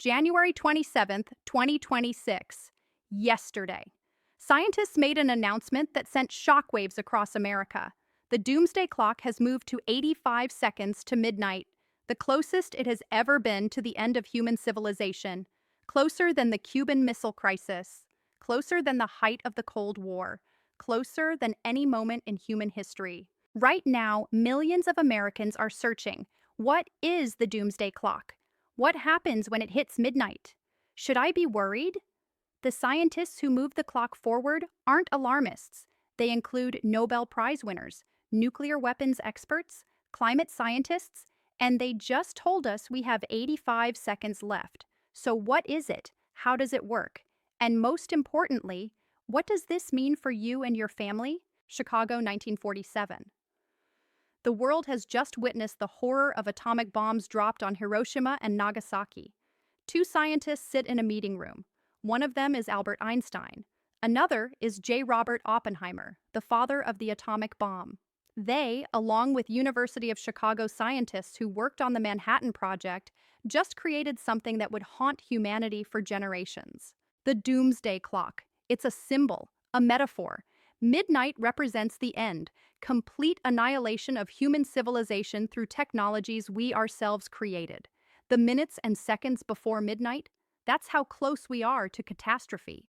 January 27th, 2026. Yesterday. Scientists made an announcement that sent shockwaves across America. The doomsday clock has moved to 85 seconds to midnight, the closest it has ever been to the end of human civilization, closer than the Cuban Missile Crisis, closer than the height of the Cold War, closer than any moment in human history. Right now, millions of Americans are searching. What is the doomsday clock? What happens when it hits midnight? Should I be worried? The scientists who move the clock forward aren't alarmists. They include Nobel Prize winners, nuclear weapons experts, climate scientists, and they just told us we have 85 seconds left. So what is it? How does it work? And most importantly, what does this mean for you and your family? Chicago, 1947. The world has just witnessed the horror of atomic bombs dropped on Hiroshima and Nagasaki. Two scientists sit in a meeting room. One of them is Albert Einstein. Another is J. Robert Oppenheimer, the father of the atomic bomb. They, along with University of Chicago scientists who worked on the Manhattan Project, just created something that would haunt humanity for generations. The doomsday clock. It's a symbol, a metaphor. Midnight represents the end, complete annihilation of human civilization through technologies we ourselves created. The minutes and seconds before midnight, that's how close we are to catastrophe.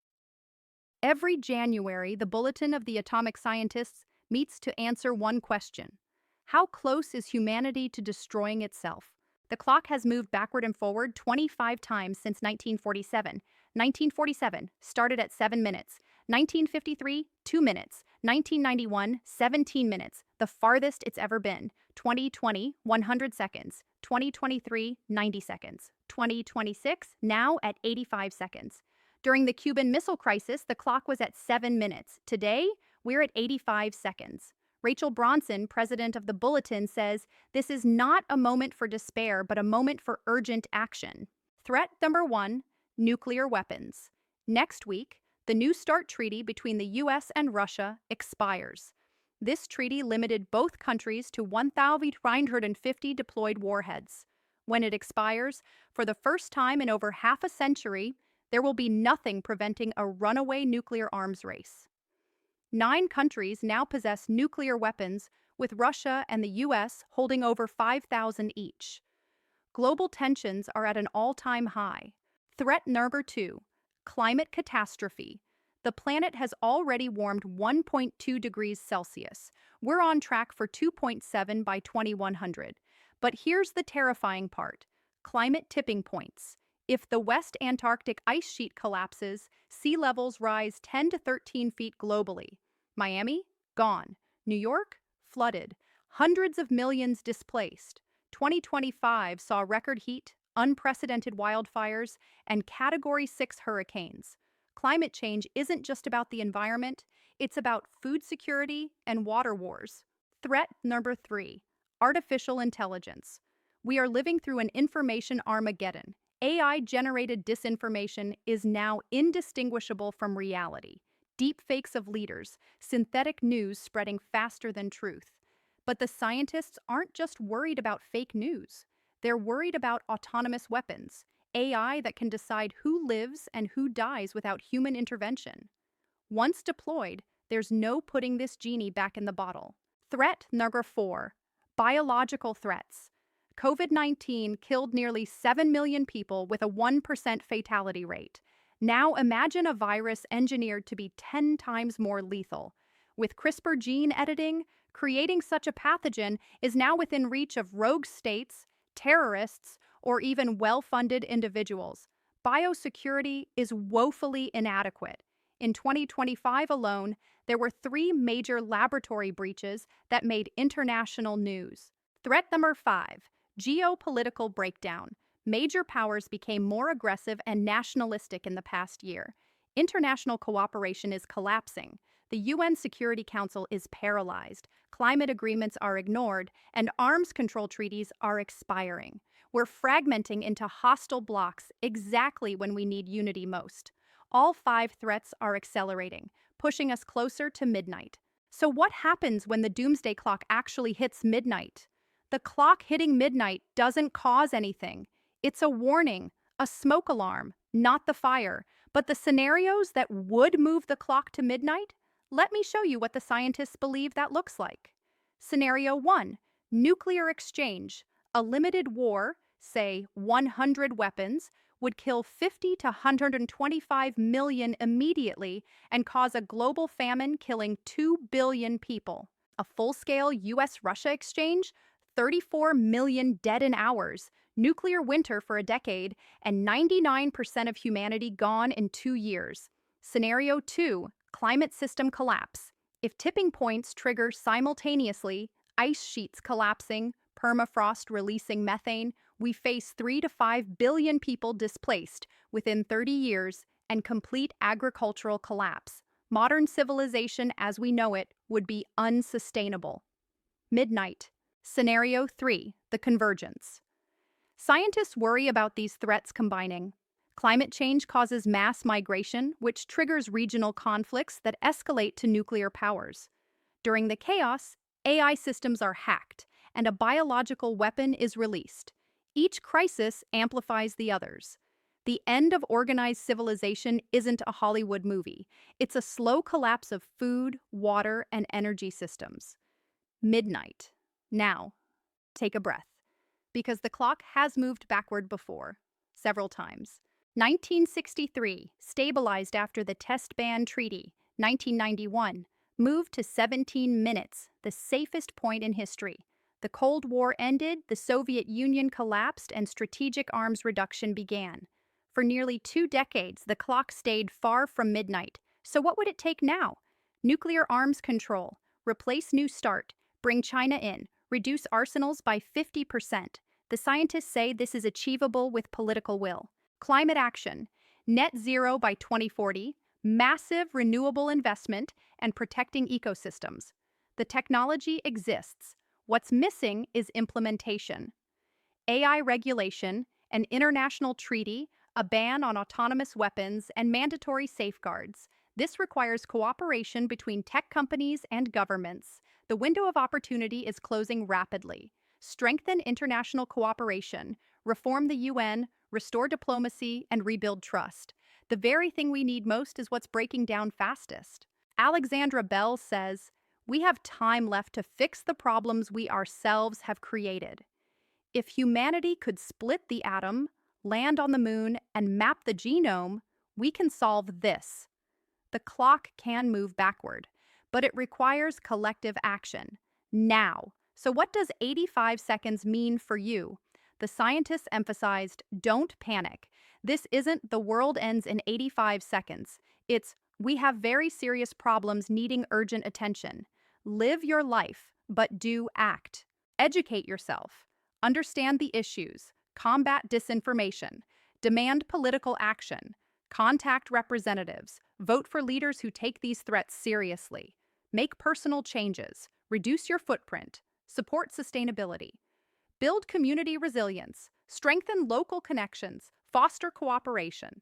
Every January, the Bulletin of the Atomic Scientists meets to answer one question. How close is humanity to destroying itself? The clock has moved backward and forward 25 times since 1947. 1947 started at 7 minutes. 1953, 2 minutes. 1991, 17 minutes, the farthest it's ever been. 2020, 100 seconds. 2023, 90 seconds. 2026, now at 85 seconds. During the Cuban Missile Crisis, the clock was at 7 minutes. Today, we're at 85 seconds. Rachel Bronson, president of the Bulletin, says, "This is not a moment for despair, but a moment for urgent action." Threat number 1, nuclear weapons. Next week, the New START treaty between the U.S. and Russia expires. This treaty limited both countries to 1,950 deployed warheads. When it expires, for the first time in over half a century, there will be nothing preventing a runaway nuclear arms race. 9 countries now possess nuclear weapons, with Russia and the U.S. holding over 5,000 each. Global tensions are at an all-time high. Threat number 2, climate catastrophe. The planet has already warmed 1.2 degrees Celsius. We're on track for 2.7 by 2100. But here's the terrifying part: climate tipping points. If the West Antarctic ice sheet collapses, sea levels rise 10 to 13 feet globally. Miami? Gone. New York? Flooded. Hundreds of millions displaced. 2025 saw record heat, unprecedented wildfires, and Category 6 hurricanes. Climate change isn't just about the environment, it's about food security and water wars. Threat number 3, artificial intelligence. We are living through an information Armageddon. AI-generated disinformation is now indistinguishable from reality. Deepfakes of leaders, synthetic news spreading faster than truth. But the scientists aren't just worried about fake news. They're worried about autonomous weapons, AI that can decide who lives and who dies without human intervention. Once deployed, there's no putting this genie back in the bottle. Threat number 4, biological threats. COVID-19 killed nearly 7 million people with a 1% fatality rate. Now imagine a virus engineered to be 10 times more lethal. With CRISPR gene editing, creating such a pathogen is now within reach of rogue states, terrorists, or even well-funded individuals. Biosecurity is woefully inadequate. In 2025 alone, there were 3 major laboratory breaches that made international news. Threat number 5, geopolitical breakdown. Major powers became more aggressive and nationalistic in the past year. International cooperation is collapsing. The UN Security Council is paralyzed. Climate agreements are ignored, and arms control treaties are expiring. We're fragmenting into hostile blocs exactly when we need unity most. All 5 threats are accelerating, pushing us closer to midnight. So what happens when the doomsday clock actually hits midnight? The clock hitting midnight doesn't cause anything. It's a warning, A smoke alarm, not the fire, but the scenarios that would move the clock to midnight? Let me show you what the scientists believe that looks like. Scenario 1, nuclear exchange. A limited war, say 100 weapons, would kill 50 to 125 million immediately and cause a global famine killing 2 billion people. A full-scale US-Russia exchange, 34 million dead in hours, nuclear winter for a decade, and 99% of humanity gone in 2 years. Scenario 2, climate system collapse. If tipping points trigger simultaneously, ice sheets collapsing, permafrost releasing methane, we face 3 to 5 billion people displaced within 30 years and complete agricultural collapse. Modern civilization as we know it would be unsustainable. Midnight. Scenario 3, the convergence. Scientists worry about these threats combining. Climate change causes mass migration, which triggers regional conflicts that escalate to nuclear powers. During the chaos, AI systems are hacked, and a biological weapon is released. Each crisis amplifies the others. The end of organized civilization isn't a Hollywood movie. It's a slow collapse of food, water, and energy systems. Midnight. Now, take a breath, because the clock has moved backward before, several times. 1963, stabilized after the Test Ban Treaty. 1991, moved to 17 minutes, the safest point in history. The Cold War ended, the Soviet Union collapsed, and strategic arms reduction began. For nearly 2 decades, the clock stayed far from midnight. So what would it take now? Nuclear arms control, replace New START, bring China in, reduce arsenals by 50%. The scientists say this is achievable with political will. Climate action, net zero by 2040, massive renewable investment, and protecting ecosystems. The technology exists. What's missing is implementation. AI regulation, an international treaty, a ban on autonomous weapons, and mandatory safeguards. This requires cooperation between tech companies and governments. The window of opportunity is closing rapidly. Strengthen international cooperation, reform the UN, restore diplomacy, and rebuild trust. The very thing we need most is what's breaking down fastest. Alexandra Bell says, "We have time left to fix the problems we ourselves have created. If humanity could split the atom, land on the moon, and map the genome, we can solve this." The clock can move backward, but it requires collective action. Now. So what does 85 seconds mean for you? The scientists emphasized, don't panic. This isn't the world ends in 85 seconds. It's, we have very serious problems needing urgent attention. Live your life, but do act. Educate yourself. Understand the issues. Combat disinformation. Demand political action. Contact representatives. Vote for leaders who take these threats seriously. Make personal changes. Reduce your footprint. Support sustainability. Build community resilience. Strengthen local connections. Foster cooperation.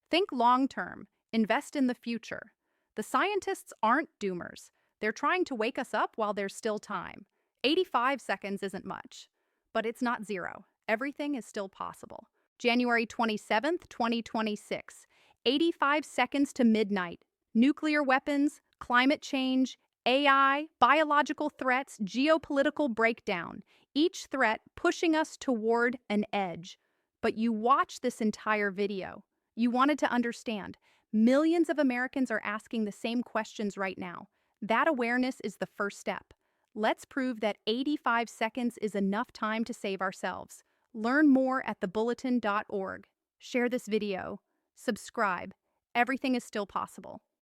Think long-term. Invest in the future. The scientists aren't doomers. They're trying to wake us up while there's still time. 85 seconds isn't much, but it's not zero. Everything is still possible. January 27th, 2026. 85 seconds to midnight. Nuclear weapons, climate change, AI, biological threats, geopolitical breakdown. Each threat pushing us toward an edge. But you watched this entire video. You wanted to understand. Millions of Americans are asking the same questions right now. That awareness is the first step. Let's prove that 85 seconds is enough time to save ourselves. Learn more at thebulletin.org. Share this video. Subscribe. Everything is still possible.